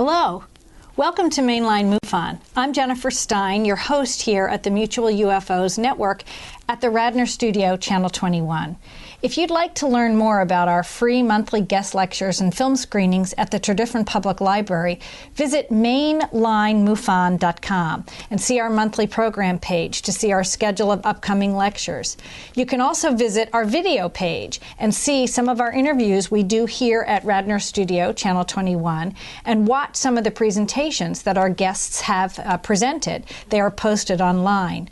Hello. Welcome to Line MUFON. I'm Jennifer Stein, your host here at the Mutual UFOs Network at the Radnor Studio, Channel 21. If you'd like to learn more about our free monthly guest lectures and film screenings at the Tredyffrin Public Library, visit mainlinemufon.com and see our monthly program page to see our schedule of upcoming lectures. You can also visit our video page and see some of our interviews we do here at Radnor Studio, Channel 21, and watch some of the presentations that our guests have presented. They are posted online.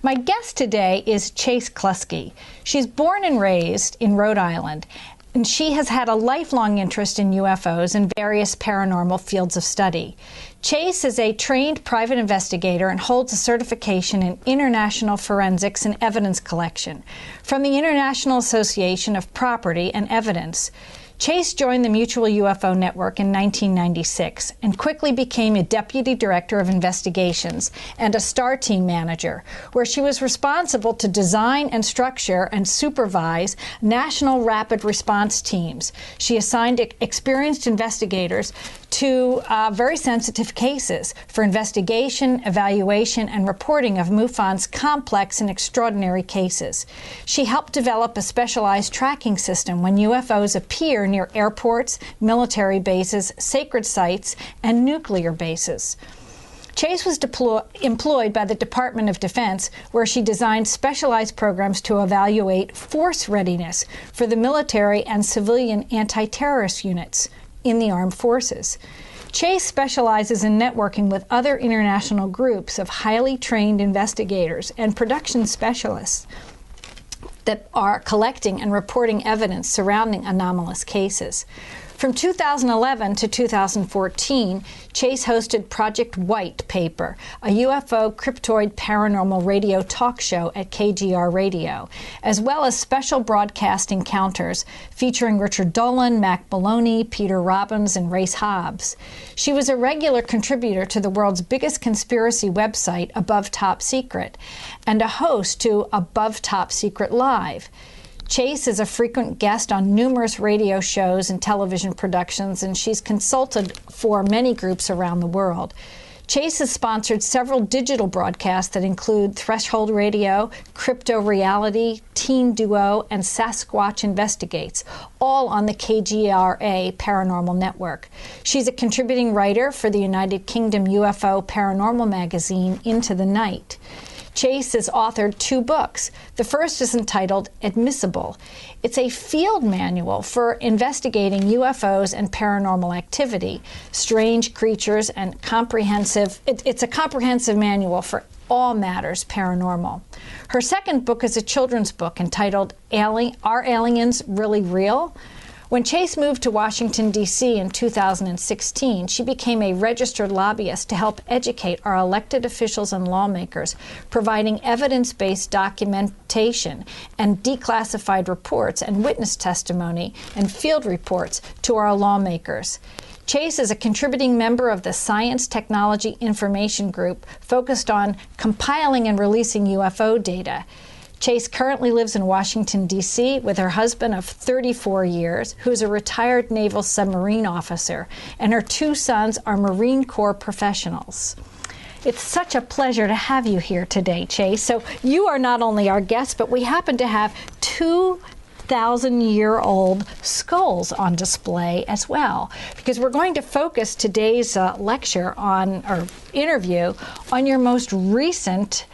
My guest today is Chase Kloetzki. She's born and raised in Rhode Island, and she has had a lifelong interest in UFOs and various paranormal fields of study. Chase is a trained private investigator and holds a certification in international forensics and evidence collection from the International Association of Property and Evidence. Chase joined the Mutual UFO Network in 1996 and quickly became a deputy director of investigations and a STAR team manager, where she was responsible to design and structure and supervise national rapid response teams. She assigned experienced investigators to very sensitive cases for investigation, evaluation, and reporting of MUFON's complex and extraordinary cases. She helped develop a specialized tracking system when UFOs appear near airports, military bases, sacred sites, and nuclear bases. Chase was employed by the Department of Defense, where she designed specialized programs to evaluate force readiness for the military and civilian anti-terrorist units in the armed forces. Chase specializes in networking with other international groups of highly trained investigators and production specialists that are collecting and reporting evidence surrounding anomalous cases. From 2011 to 2014, Chase hosted Project White Paper, a UFO cryptoid paranormal radio talk show at KGR Radio, as well as special broadcast encounters featuring Richard Dolan, Mac Maloney, Peter Robbins, and Race Hobbs. She was a regular contributor to the world's biggest conspiracy website, Above Top Secret, and a host to Above Top Secret Live. Chase is a frequent guest on numerous radio shows and television productions, and she's consulted for many groups around the world. Chase has sponsored several digital broadcasts that include Threshold Radio, Crypto Reality, Teen Duo, and Sasquatch Investigates, all on the KGRA Paranormal Network. She's a contributing writer for the United Kingdom UFO paranormal magazine, Into the Night. Chase has authored 2 books. The first is entitled Admissible. It's a field manual for investigating UFOs and paranormal activity, strange creatures, and it's a comprehensive manual for all matters paranormal. Her second book is a children's book entitled Are Aliens Really Real? When Chase moved to Washington, D.C. in 2016, she became a registered lobbyist to help educate our elected officials and lawmakers, providing evidence-based documentation and declassified reports and witness testimony and field reports to our lawmakers. Chase is a contributing member of the Science Technology Information Group focused on compiling and releasing UFO data. Chase currently lives in Washington, D.C. with her husband of 34 years, who's a retired naval submarine officer, and her 2 sons are Marine Corps professionals. It's such a pleasure to have you here today, Chase. So you are not only our guest, but we happen to have 2,000-year-old skulls on display as well, because we're going to focus today's lecture or interview on your most recent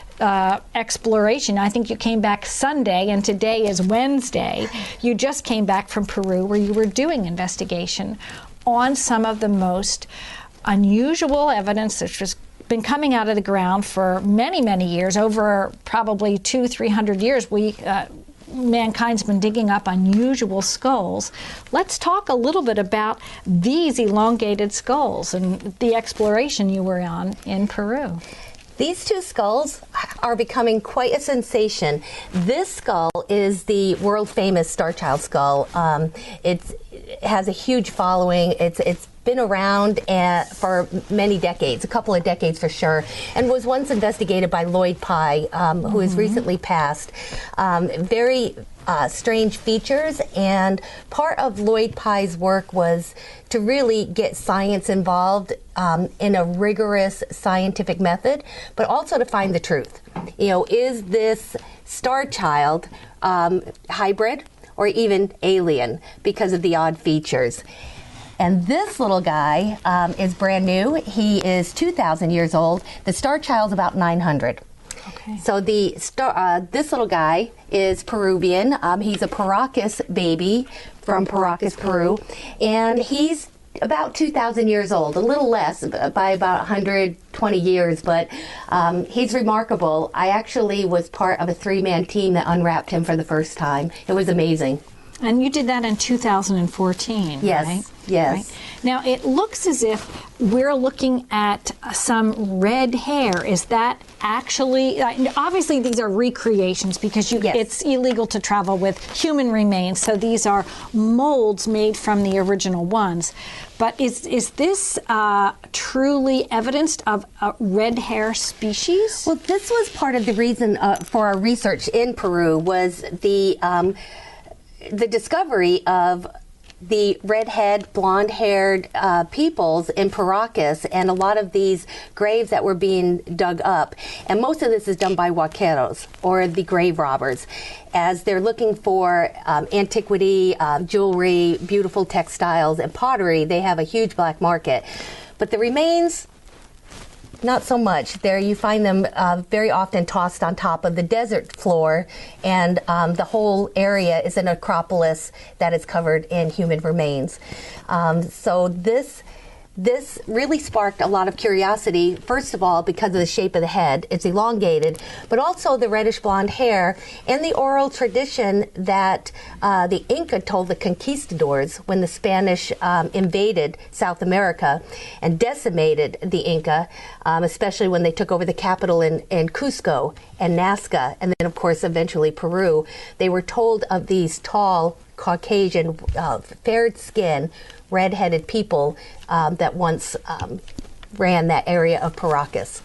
exploration. I think you came back Sunday, and today is Wednesday. You just came back from Peru, where you were doing investigation on some of the most unusual evidence that's just been coming out of the ground for many, many years, over probably 200-300 years. Mankind's been digging up unusual skulls. Let's talk a little bit about these elongated skulls and the exploration you were on in Peru. These 2 skulls are becoming quite a sensation. This skull is the world-famous Starchild Skull. has a huge following. It's been around for many decades, a couple of decades for sure, and was once investigated by Lloyd Pye, who has recently passed. Very strange features, and part of Lloyd Pye's work was to really get science involved in a rigorous scientific method, but also to find the truth. You know, is this Starchild hybrid or even alien because of the odd features? And this little guy is brand new. He is 2,000 years old. The Starchild's about 900. Okay. So this little guy is Peruvian. He's a Paracas baby from Paracas, Peru, and he's about 2,000 years old, a little less by about 120 years, but he's remarkable. I actually was part of a 3-man team that unwrapped him for the first time. It was amazing. And you did that in 2014, yes, right? Yes. Right? Now, it looks as if we're looking at some red hair. Is that actually, obviously these are recreations because it's illegal to travel with human remains, so these are molds made from the original ones. But is this truly evidenced of a red hair species? Well, this was part of the reason for our research in Peru was the discovery of the redhead, blonde-haired peoples in Paracas, and a lot of these graves that were being dug up. And most of this is done by huaqueros, or the grave robbers, as they're looking for antiquity, jewelry, beautiful textiles, and pottery. They have a huge black market. But the remains, not so much. There you find them very often tossed on top of the desert floor, and the whole area is an necropolis that is covered in human remains. So this really sparked a lot of curiosity, first of all, because of the shape of the head. It's elongated, but also the reddish blonde hair and the oral tradition that the Inca told the conquistadors when the Spanish invaded South America and decimated the Inca, especially when they took over the capital in Cusco and Nazca, and then, of course, eventually Peru. They were told of these tall, Caucasian, fair skin, red-headed people that once ran that area of Paracas.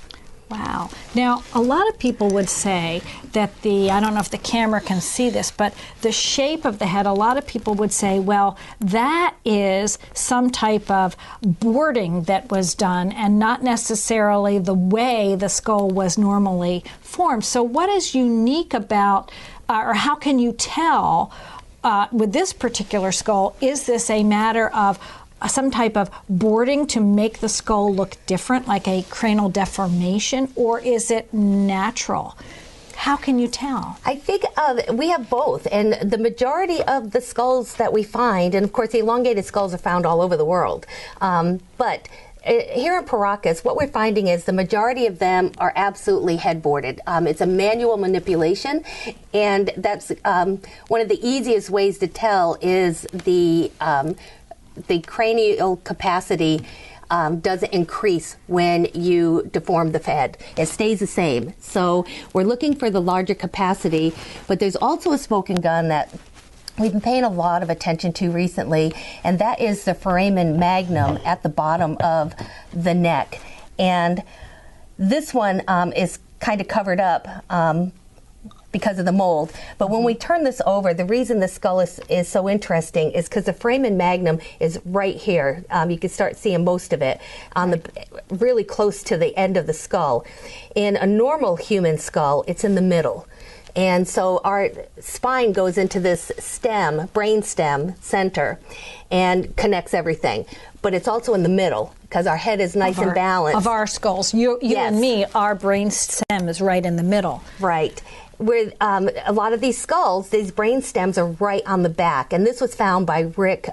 Wow. Now, a lot of people would say that I don't know if the camera can see this, but the shape of the head, a lot of people would say, well, that is some type of boarding that was done and not necessarily the way the skull was normally formed. So what is unique about, or how can you tell with this particular skull, is this a matter of some type of boarding to make the skull look different, like a cranial deformation, or is it natural? How can you tell? I think we have both, and the majority of the skulls that we find, and of course the elongated skulls are found all over the world, but here in Paracas, what we're finding is the majority of them are absolutely headboarded. It's a manual manipulation, and that's one of the easiest ways to tell is the cranial capacity doesn't increase when you deform the head. It stays the same. So we're looking for the larger capacity, but there's also a smoking gun that we've been paying a lot of attention to recently, and that is the foramen magnum at the bottom of the neck. And this one is kind of covered up because of the mold. But when we turn this over, the reason the skull is so interesting is because the foramen magnum is right here. You can start seeing most of it on really close to the end of the skull. In a normal human skull, it's in the middle. And so our spine goes into this brain stem center, and connects everything. But it's also in the middle because our head is nice and balanced. Of our skulls. You and me, our brain stem is right in the middle. Right. With a lot of these skulls, these brain stems are right on the back. And this was found by Rick,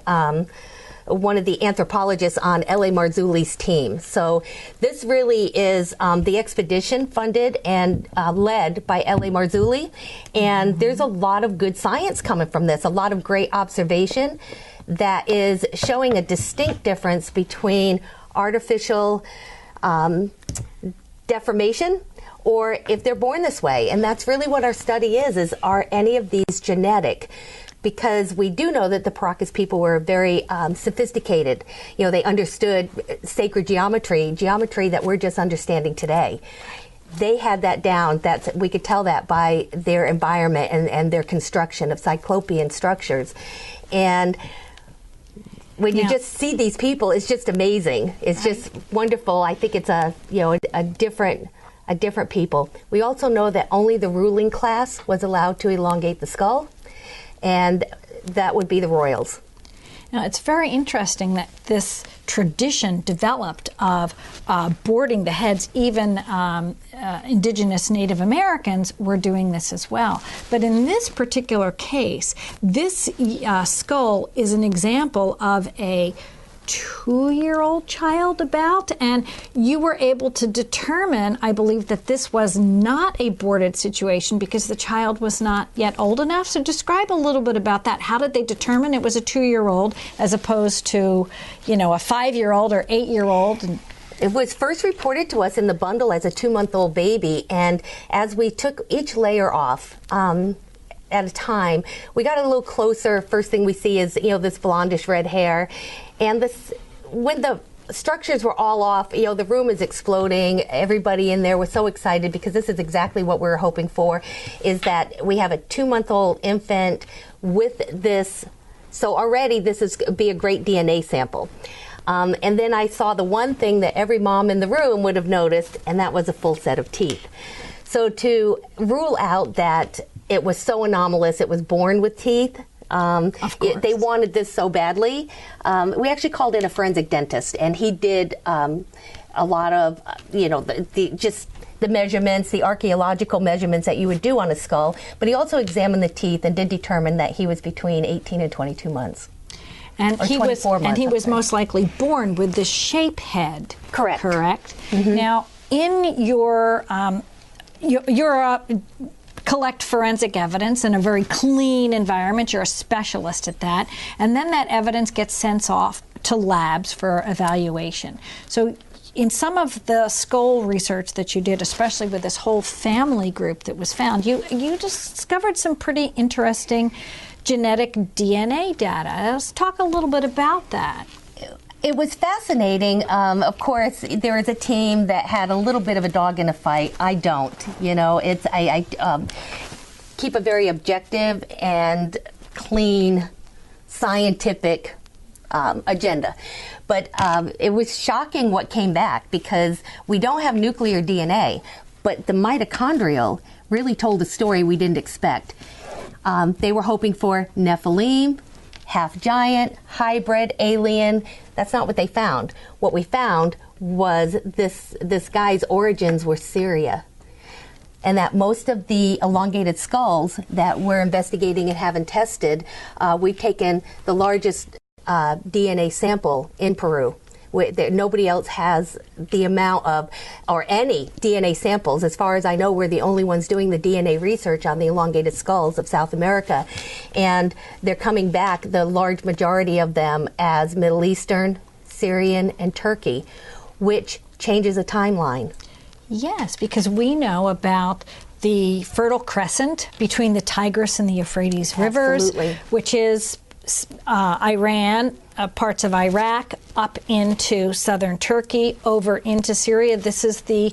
one of the anthropologists on L.A. Marzulli's team. So this really is the expedition funded and led by L.A. Marzulli. And there's a lot of good science coming from this, a lot of great observation that is showing a distinct difference between artificial deformation or if they're born this way. And that's really what our study is are any of these genetic? because we do know that the Paracas people were very sophisticated. You know, they understood sacred geometry that we're just understanding today. They had that down. We could tell that by their environment and their construction of cyclopean structures. And when you just see these people, it's just amazing. It's just wonderful. I think it's a different people. We also know that only the ruling class was allowed to elongate the skull, and that would be the royals. Now, it's very interesting that this tradition developed of boarding the heads. Even indigenous Native Americans were doing this as well. But in this particular case, this skull is an example of a 2-year-old child and you were able to determine, I believe, that this was not a boarded situation because the child was not yet old enough. So describe a little bit about that. How did they determine it was a 2-year-old as opposed to, you know, a 5-year-old or 8-year-old? It was first reported to us in the bundle as a 2-month-old baby, and as we took each layer off at a time, we got a little closer. First thing we see is, you know, this blondish red hair. And this, when the structures were all off, you know, the room is exploding. Everybody in there was so excited because this is exactly what we were hoping for, is that we have a 2-month-old infant with this. So already this is be a great DNA sample. And then I saw the one thing that every mom in the room would have noticed, and that was a full set of teeth. So to rule out that it was so anomalous, it was born with teeth, they wanted this so badly. We actually called in a forensic dentist, and he did a lot of, you know, the measurements, the archaeological measurements that you would do on a skull. But he also examined the teeth and did determine that he was between 18 and 22 months. And he was most likely born with the shape head. Correct. Correct. Mm-hmm. Now, in your collect forensic evidence in a very clean environment. You're a specialist at that. And then that evidence gets sent off to labs for evaluation. So in some of the skull research that you did, especially with this whole family group that was found, you discovered some pretty interesting genetic DNA data. Let's talk a little bit about that. It was fascinating. Of course, there is a team that had a little bit of a dog in a fight. I don't. You know, I keep a very objective and clean, scientific agenda. But it was shocking what came back, because we don't have nuclear DNA, but the mitochondrial really told a story we didn't expect. They were hoping for Nephilim, half giant, hybrid, alien. That's not what they found. What we found was this guy's origins were Syria, and that most of the elongated skulls that we're investigating and haven't tested, we've taken the largest DNA sample in Peru. Nobody else has the amount of, or any DNA samples. As far as I know, we're the only ones doing the DNA research on the elongated skulls of South America. And they're coming back, the large majority of them, as Middle Eastern, Syrian, and Turkey, which changes a timeline. Yes, because we know about the Fertile Crescent between the Tigris and the Euphrates rivers, Absolutely. Which is Iran, parts of Iraq, up into southern Turkey, over into Syria. This is the,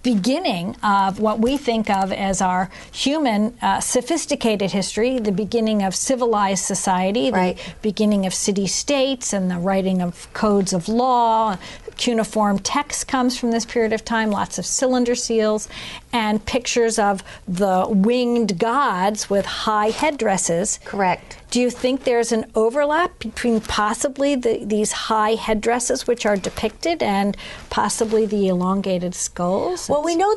beginning of what we think of as our human sophisticated history, the beginning of civilized society, right. The beginning of city-states and the writing of codes of law. Cuneiform text comes from this period of time, lots of cylinder seals, and pictures of the winged gods with high headdresses. Correct. Do you think there's an overlap between possibly these high headdresses which are depicted and possibly the elongated skulls? Well, we know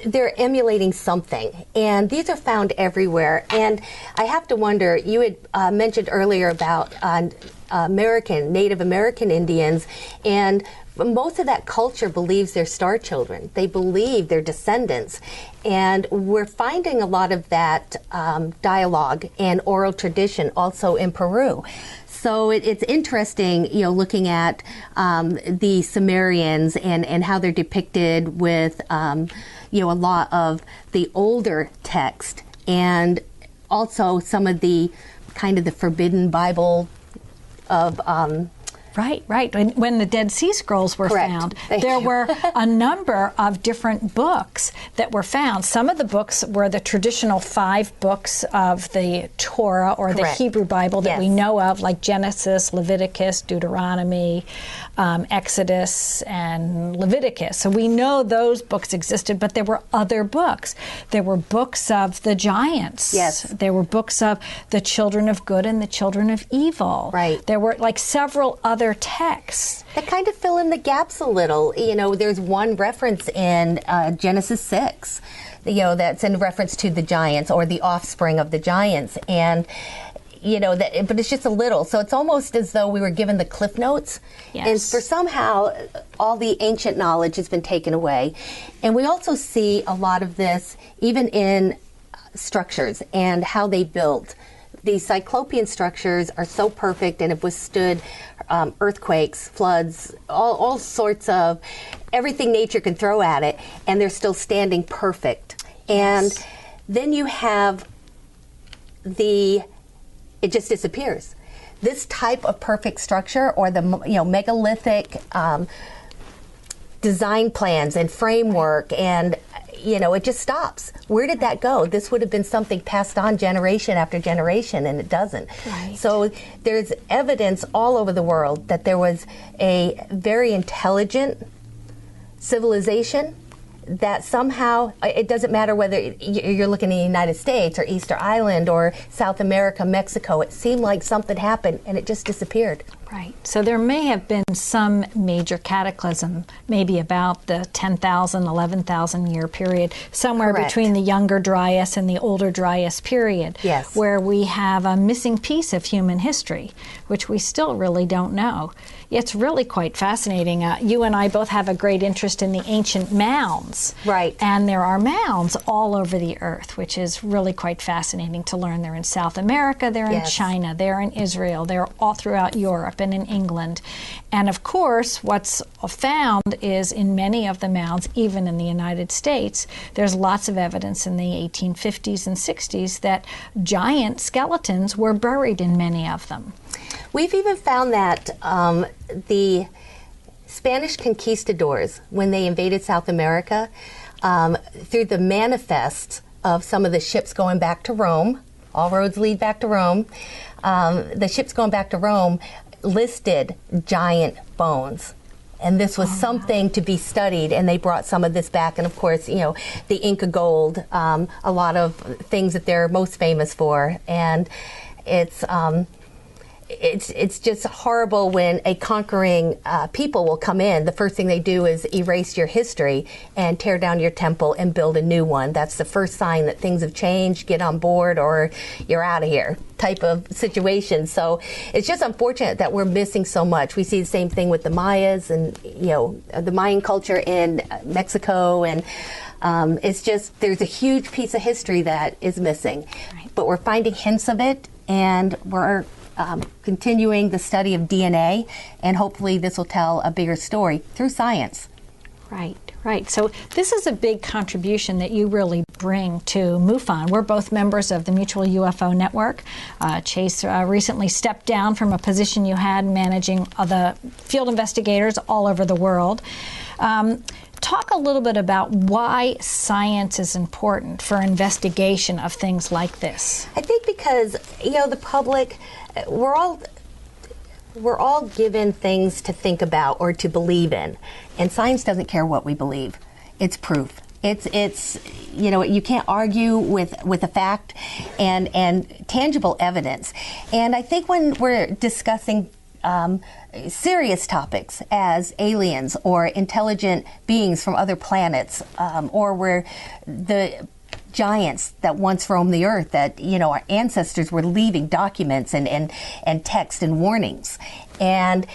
they're emulating something, and these are found everywhere. And I have to wonder, you had mentioned earlier about Native American Indians, and most of that culture believes they're star children. They believe they're descendants. And we're finding a lot of that dialogue and oral tradition also in Peru. So it's interesting, looking at the Sumerians and how they're depicted with, a lot of the older text and also some of the kind of the forbidden Bible of Right. When the Dead Sea Scrolls were Correct. found, Thank there you. were a number of different books that were found. Some of the books were the traditional 5 books of the Torah or Correct. the Hebrew Bible that Yes. we know of, like Genesis, Leviticus, Deuteronomy, Exodus, and Leviticus. So we know those books existed, but there were other books. There were books of the giants. Yes. There were books of the children of good and the children of evil. Right. There were like several other texts. that kind of fill in the gaps a little. You know, there's one reference in Genesis 6, you know, that's in reference to the giants or the offspring of the giants. And, you know, that, but it's just a little. So it's almost as though we were given the Cliff Notes. Yes. And for somehow, all the ancient knowledge has been taken away. And we also see a lot of this even in structures and how they built. These cyclopean structures are so perfect and have withstood earthquakes, floods, all sorts of everything nature can throw at it, and they're still standing perfect. And then you have it just disappears. This type of perfect structure, or the megalithic design plans and framework, and it just stops. Where did that go? This would have been something passed on generation after generation, and it doesn't. Right. So there's evidence all over the world that there was a very intelligent civilization that somehow, it doesn't matter whether you're looking in the United States or Easter Island or South America, Mexico, it seemed like something happened and it just disappeared. Right. So there may have been some major cataclysm, maybe about the 10,000, 11,000 year period, somewhere Correct. between the younger Dryas and the older Dryas period, Yes. where we have a missing piece of human history, which we still really don't know. It's really quite fascinating. You and I both have a great interest in the ancient mounds. Right. And there are mounds all over the earth, which is really quite fascinating to learn. They're in South America, they're in Yes. China, they're in Israel, they're all throughout Europe and in England. And of course, what's found is in many of the mounds, even in the United States, there's lots of evidence in the 1850s and 60s that giant skeletons were buried in many of them. We've even found that the Spanish conquistadors, when they invaded South America, through the manifests of some of the ships going back to Rome, all roads lead back to Rome, the ships going back to Rome listed giant bones. And this was something to be studied, and they brought some of this back. And of course, the Inca gold, a lot of things that they're most famous for. And it's just horrible when a conquering people will come in. The first thing they do is erase your history and tear down your temple and build a new one. That's the first sign that things have changed. Get on board or you're out of here type of situation. So it's just unfortunate that we're missing so much. We see the same thing with the Mayas and the Mayan culture in Mexico, and it's just there's a huge piece of history that is missing. Right. But we're finding hints of it, and we're continuing the study of DNA, and hopefully this will tell a bigger story through science. Right. So this is a big contribution that you really bring to MUFON. We're both members of the Mutual UFO Network. Chase recently stepped down from a position you had managing the field investigators all over the world. Talk a little bit about why science is important for investigation of things like this. I think because, the public, we're all given things to think about or to believe in, and science doesn't care what we believe. It's proof. It's you can't argue with a fact and tangible evidence. And I think when we're discussing serious topics as aliens or intelligent beings from other planets, or where the giants that once roamed the earth, that our ancestors were leaving documents and text and warnings. And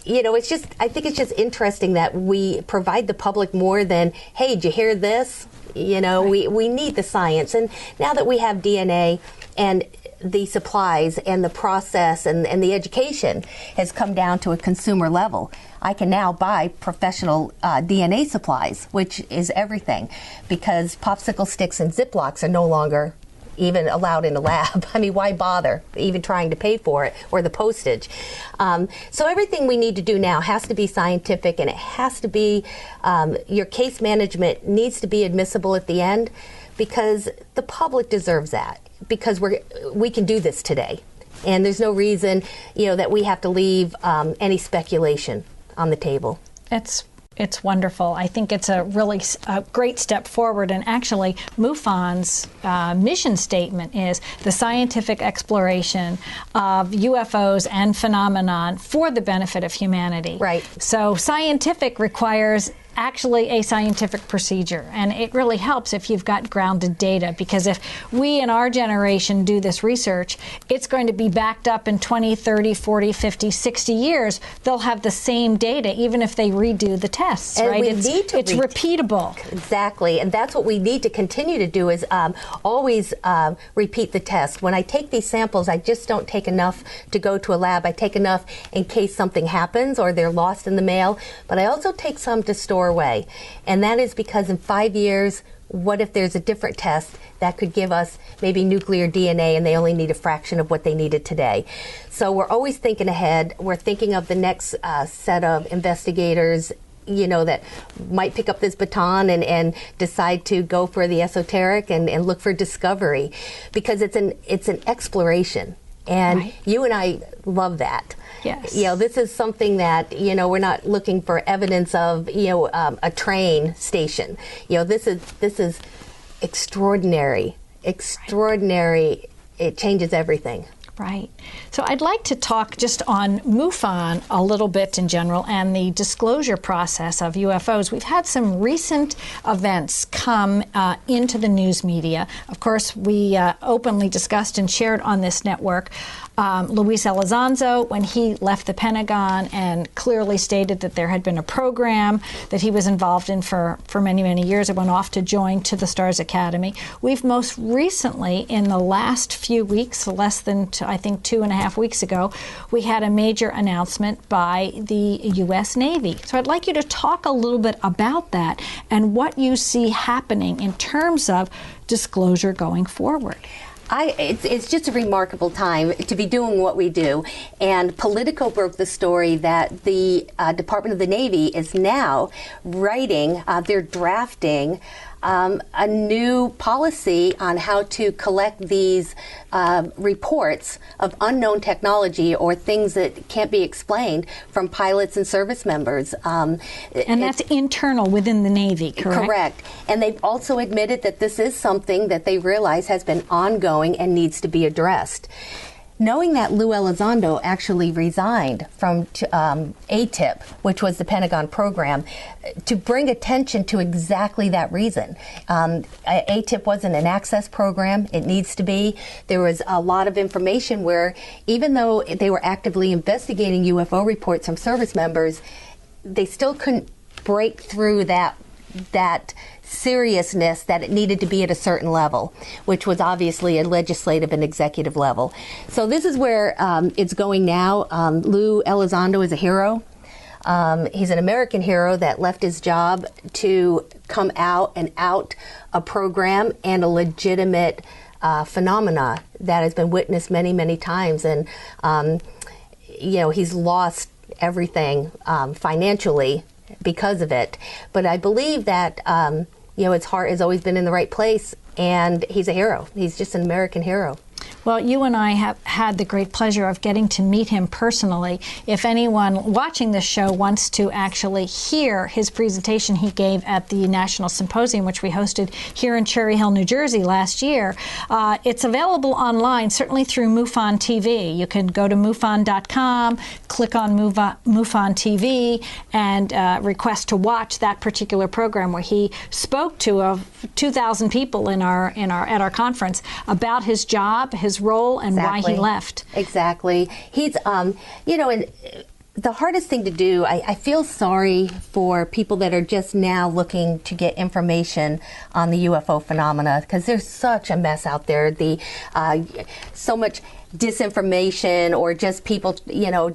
I think it's just interesting that we provide the public more than, hey, did you hear this? Right. We need the science. And now that we have DNA and the supplies and the process and the education has come down to a consumer level, I can now buy professional DNA supplies, which is everything, because popsicle sticks and Ziplocs are no longer even allowed in a lab. I mean, why bother even trying to pay for it or the postage? So everything we need to do now has to be scientific, and it has to be, your case management needs to be admissible at the end, because the public deserves that, because we can do this today. And there's no reason, that we have to leave any speculation on the table. It's wonderful. I think it's a really great step forward. And actually, MUFON's mission statement is the scientific exploration of UFOs and phenomenon for the benefit of humanity. Right. So scientific requires actually a scientific procedure, and it really helps if you've got grounded data, because if we in our generation do this research, it's going to be backed up in 20, 30, 40, 50, 60 years. They'll have the same data even if they redo the tests, and right? It's repeatable. Exactly, and that's what we need to continue to do, is always repeat the test. When I take these samples, I just don't take enough to go to a lab. I take enough in case something happens or they're lost in the mail, but I also take some to store away. And that is because in 5 years, what if there's a different test that could give us maybe nuclear DNA and they only need a fraction of what they needed today? So we're always thinking ahead. We're thinking of the next set of investigators, that might pick up this baton and decide to go for the esoteric and look for discovery, because it's an exploration. And right. You and I love that. Yes. This is something that, we're not looking for evidence of, a train station. This is extraordinary. Extraordinary. It changes everything. Right. So I'd like to talk just on MUFON a little bit in general and the disclosure process of UFOs. We've had some recent events come into the news media. Of course, we openly discussed and shared on this network Luis Elizondo, when he left the Pentagon and clearly stated that there had been a program that he was involved in for many, many years. It went off to join to the Stars Academy. We've most recently, in the last few weeks, less than, I think, 2.5 weeks ago, we had a major announcement by the U.S. Navy. So I'd like you to talk a little bit about that and what you see happening in terms of disclosure going forward. It's just a remarkable time to be doing what we do. And Politico broke the story that the Department of the Navy is now writing, they're drafting a new policy on how to collect these reports of unknown technology or things that can't be explained from pilots and service members. And that's internal within the Navy, correct? Correct. And they've also admitted that this is something that they realize has been ongoing and needs to be addressed. Knowing that Lou Elizondo actually resigned from ATIP, which was the Pentagon program, to bring attention to exactly that reason. ATIP wasn't an access program. It needs to be. There was a lot of information where, even though they were actively investigating UFO reports from service members, they still couldn't break through that seriousness that it needed to be at a certain level, which was obviously a legislative and executive level. So this is where it's going now. Lou Elizondo is a hero. He's an American hero that left his job to come out and out a program and a legitimate phenomena that has been witnessed many, many times. And, he's lost everything financially because of it. But I believe that, his heart has always been in the right place, and he's a hero. He's just an American hero. Well, you and I have had the great pleasure of getting to meet him personally. If anyone watching this show wants to actually hear his presentation he gave at the National Symposium, which we hosted here in Cherry Hill, New Jersey last year, it's available online, certainly through MUFON TV. You can go to MUFON.com, click on MUFON TV, and request to watch that particular program where he spoke to 2,000 people at our conference about his job, his role, and why he left. Exactly. He's, and the hardest thing to do, I feel sorry for people that are just now looking to get information on the UFO phenomena, because there's such a mess out there. So much disinformation, or just people,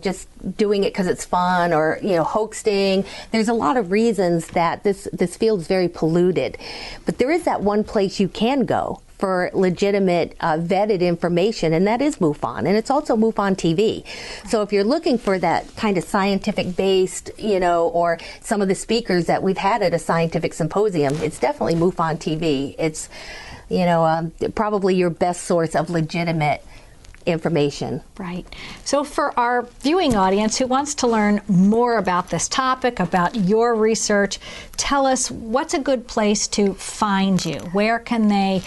just doing it because it's fun, or, hoaxing. There's a lot of reasons that this field is very polluted. But there is that one place you can go for legitimate, vetted information, and that is MUFON, and it's also MUFON TV. So if you're looking for that kind of scientific-based, or some of the speakers that we've had at a scientific symposium, it's definitely MUFON TV. It's, probably your best source of legitimate information. Right. So for our viewing audience who wants to learn more about this topic, about your research, tell us what's a good place to find you. Where can they,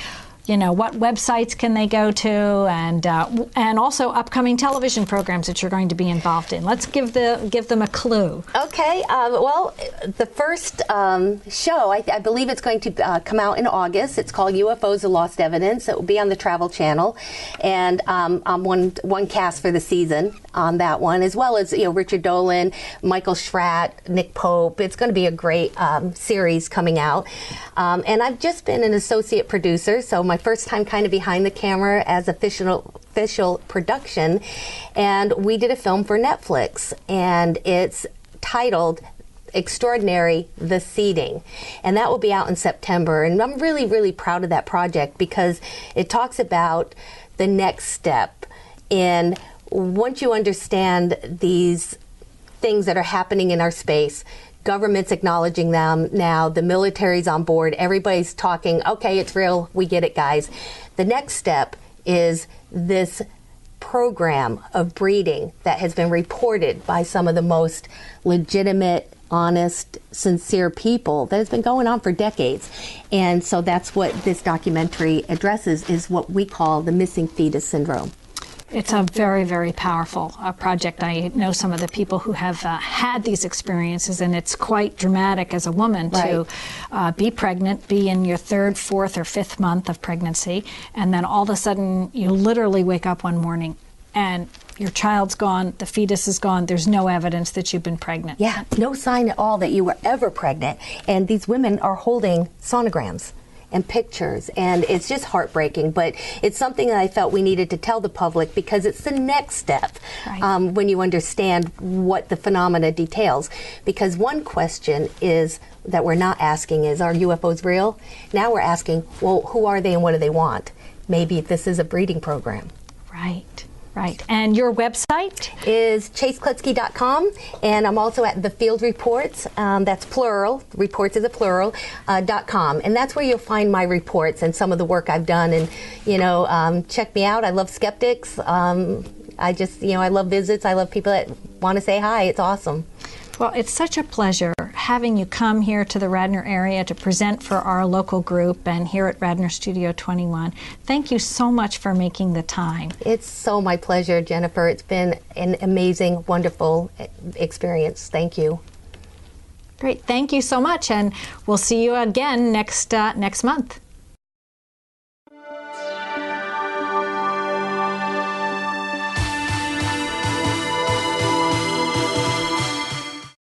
what websites can they go to, and also upcoming television programs that you're going to be involved in. Let's give them a clue. Okay. Well, the first show, I believe it's going to come out in August. It's called UFOs: The Lost Evidence. It will be on the Travel Channel, and I'm one cast for the season on that one, as well as Richard Dolan, Michael Schratt, Nick Pope. It's going to be a great series coming out, and I've just been an associate producer, so my first time kind of behind the camera as official production, and we did a film for Netflix, and it's titled Extraordinary: The Seeding, and that will be out in September. And I'm really, really proud of that project because it talks about the next step in, once you understand these things that are happening in our space, government's acknowledging them now, the military's on board, everybody's talking, okay, it's real, we get it, guys. The next step is this program of breeding that has been reported by some of the most legitimate, honest, sincere people that has been going on for decades. And so that's what this documentary addresses, is what we call the missing fetus syndrome. It's a very, very powerful project. I know some of the people who have had these experiences, and it's quite dramatic as a woman to be pregnant, be in your third, fourth, or fifth month of pregnancy, and then all of a sudden you literally wake up one morning and your child's gone, the fetus is gone, there's no evidence that you've been pregnant. Yeah, no sign at all that you were ever pregnant. And these women are holding sonograms and pictures, and it's just heartbreaking, but it's something that I felt we needed to tell the public because it's the next step when you understand what the phenomena details. Because one question is that we're not asking is, are UFOs real? Now we're asking, well, who are they and what do they want? Maybe this is a breeding program. Right. Right. And your website is chasekloetzki.com, and I'm also at the Field Reports, that's plural, reports is a plural, .com, and that's where you'll find my reports and some of the work I've done. And check me out. I love skeptics. I just, I love visits. I love people that want to say hi. It's awesome. Well, it's such a pleasure having you come here to the Radnor area to present for our local group and here at Radnor Studio 21. Thank you so much for making the time. It's so my pleasure, Jennifer. It's been an amazing, wonderful experience. Thank you. Great. Thank you so much, and we'll see you again next month.